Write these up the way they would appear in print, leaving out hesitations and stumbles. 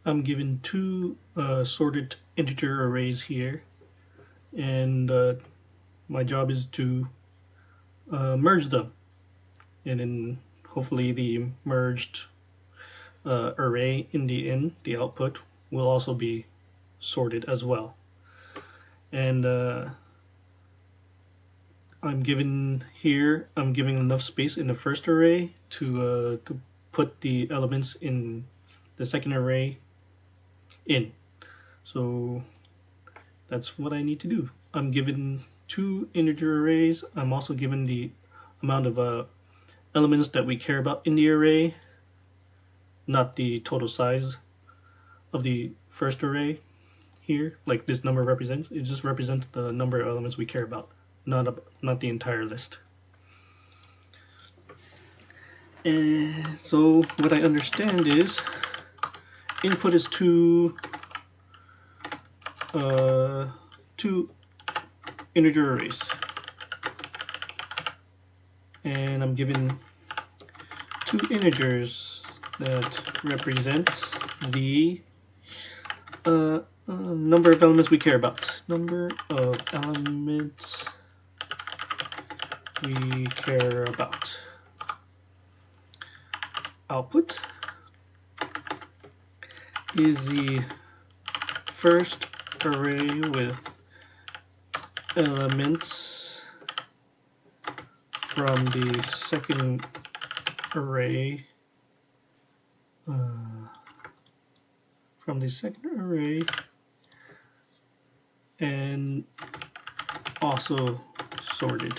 I'm given two sorted integer arrays here, and my job is to merge them, and then hopefully the merged array in the output, will also be sorted as well. And I'm giving enough space in the first array to put the elements in the second array in. So that's what I need to do. I'm given two integer arrays. I'm also given the amount of elements that we care about in the array, not the total size of the first array here, like this number represents. It just represents the number of elements we care about, not the entire list. And so what I understand is input is two integer arrays, and I'm given two integers that represent the number of elements we care about. Number of elements we care about. Output is the first array with elements from the second array and also sorted.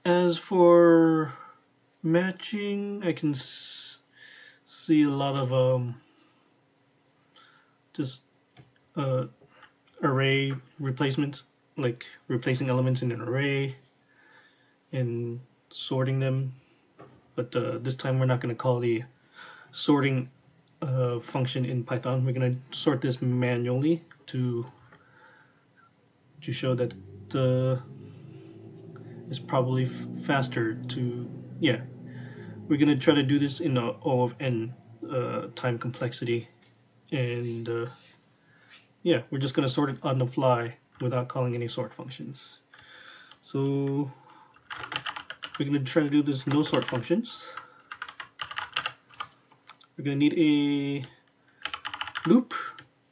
As for matching, I can see a lot of just array replacements, like replacing elements in an array and sorting them. But this time we're not going to call the sorting function in Python. We're going to sort this manually to show that it's probably faster to, yeah. We're going to try to do this in the O of n time complexity, and yeah, we're just going to sort it on the fly without calling any sort functions. So we're going to try to do this no sort functions. We're going to need a loop,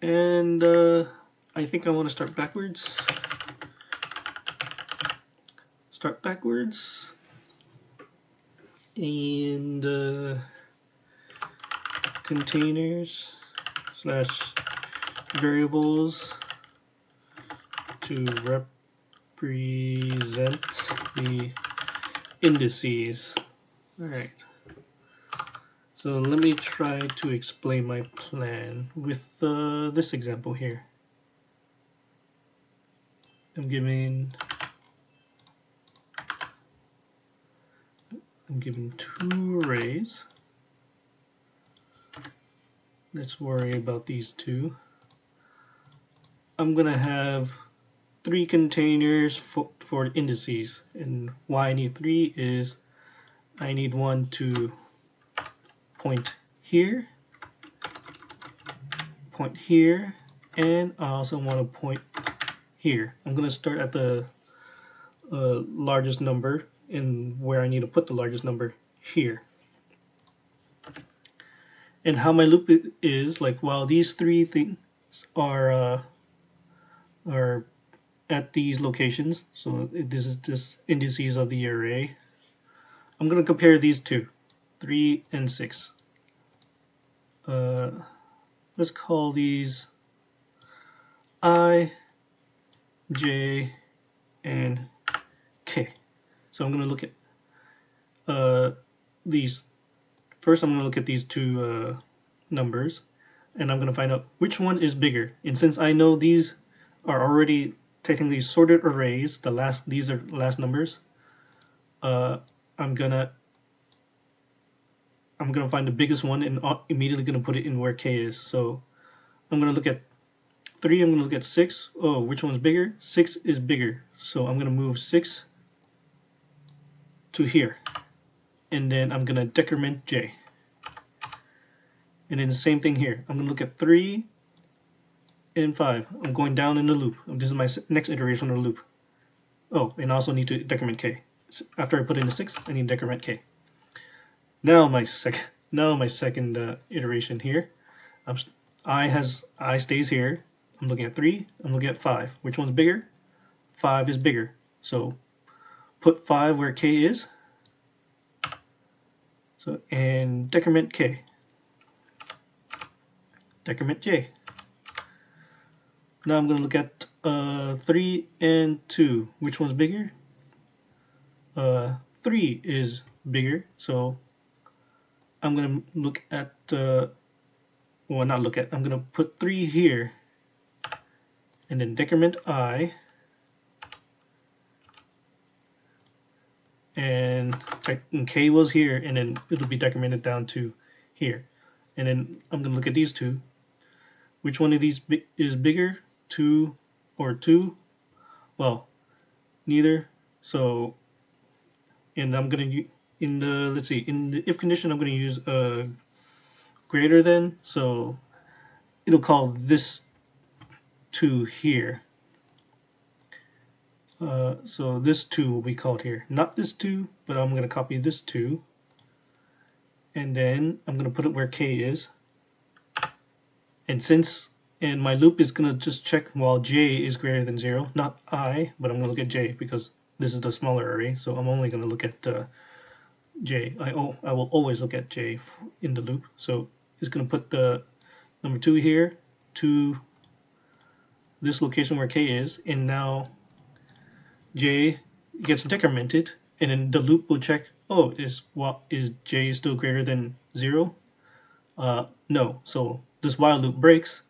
and I think I want to start backwards. And containers / variables to represent the indices. All right. So let me try to explain my plan with this example here. I'm given two arrays. Let's worry about these two. I'm gonna have three containers for indices, and why I need three is I need one to point here, and I also want to point here. I'm gonna start at the largest number, and where I need to put the largest number here. And how my loop is, like, while these three things are at these locations, so this is this indices of the array, I'm going to compare these two, 3 and 6. Let's call these I, J, and K. So I'm going to look at these. First, I'm going to look at these two numbers, and I'm going to find out which one is bigger. And since I know these are already technically sorted arrays, these are last numbers, I'm gonna find the biggest one and immediately gonna put it in where K is. So I'm gonna look at 3. I'm gonna look at 6. Oh, which one's bigger? 6 is bigger. So I'm gonna move 6 to here, and then I'm gonna decrement J. And then the same thing here. I'm going to look at 3 and 5. I'm going down in the loop. This is my next iteration of the loop. Oh, and I also need to decrement k. After I put in the 6, I need to decrement k. Now my second iteration here. I stays here. I'm looking at 3. I'm looking at 5. Which one's bigger? 5 is bigger. So put 5 where k is. So and decrement k. Decrement j. Now I'm going to look at 3 and 2. Which one's bigger? 3 is bigger. So I'm going to look at, well, not look at, I'm going to put 3 here. And then decrement I. And k was here, and then it'll be decremented down to here. And then I'm going to look at these two. Which one of these is bigger? 2 or 2? Well, neither. So, and I'm going to, in the, let's see, in the if condition, I'm going to use greater than. So it'll call this 2 here. So this 2 will be called here. Not this 2, but I'm going to copy this 2. And then I'm going to put it where k is. And my loop is going to just check while j is greater than 0. Not I, but I'm going to look at j because this is the smaller array. So I'm only going to look at j. I will always look at j in the loop. So it's going to put the number 2 here to this location where k is. And now j gets decremented, and then the loop will check, oh, is j still greater than 0? No. So this while loop breaks,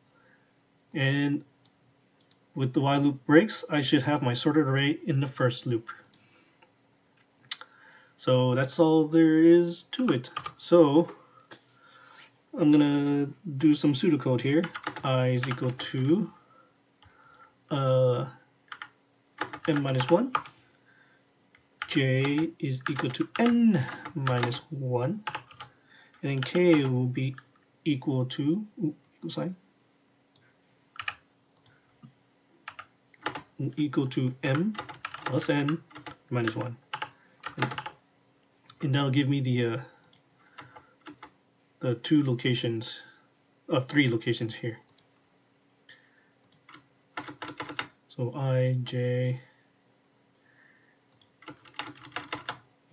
and with the while loop breaks, I should have my sorted array in the first loop. So that's all there is to it. So I'm gonna do some pseudocode here. I is equal to n minus 1. J is equal to n minus 1. And then k will be equal to, equal sign, equal to m plus n minus 1. And that'll give me the 3 locations here. So I, j,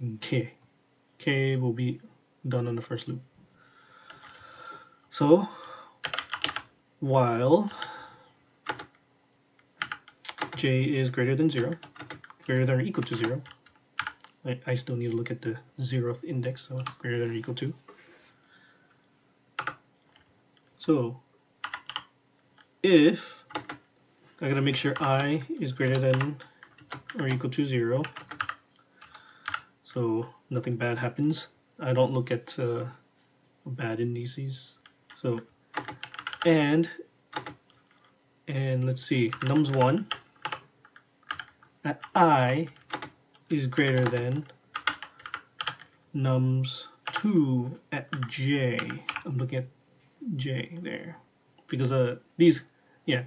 and k. K will be done on the first loop. So while j is greater than 0, greater than or equal to 0, I still need to look at the 0th index, so greater than or equal to. So if I gotta make sure I is greater than or equal to 0, so nothing bad happens. I don't look at bad indices. So and let's see, nums 1 at I is greater than nums 2 at j. I'm looking at j there because these, yeah,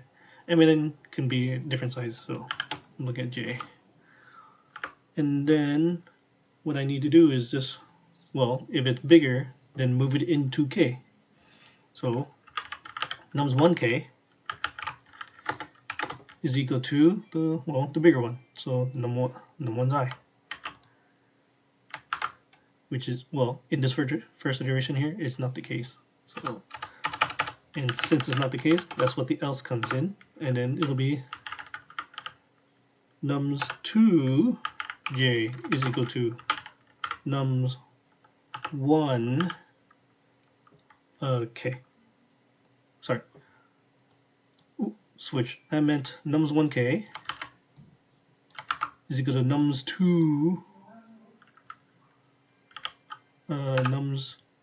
m and n can be different sizes, so I'm looking at j. And then what I need to do is just, well, if it's bigger, then move it into k. So nums 1k is equal to the bigger one. So num 1's I, which is, well, in this first iteration here, it's not the case. So, and since it's not the case, that's what the else comes in, and then it'll be nums 2j is equal to nums 1 k. Sorry. Ooh, switch. I meant nums 1k is equal to nums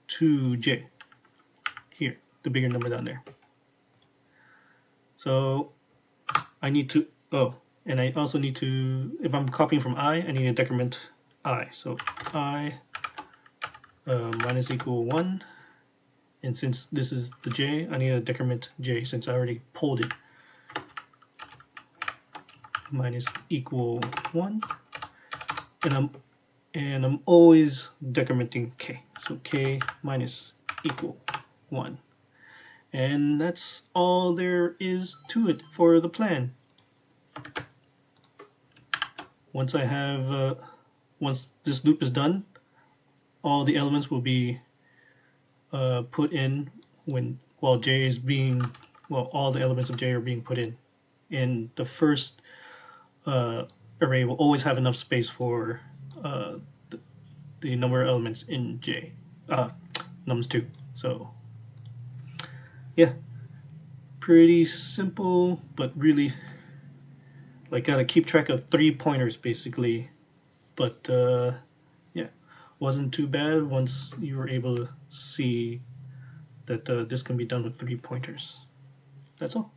2j. Here, the bigger number down there. So I need to, and I also need to, if I'm copying from I need to decrement I. So I minus equal 1, And since this is the j, I need to decrement j since I already pulled it. Minus equal 1. And I'm always decrementing k. So k minus equal 1. And that's all there is to it for the plan. Once this loop is done, all the elements will be put in while all the elements of j are being put in. And the first array will always have enough space for the number of elements in j, nums2. So yeah, pretty simple, but really like gotta keep track of 3 pointers basically. But yeah, wasn't too bad once you were able to see that this can be done with 3 pointers. That's all.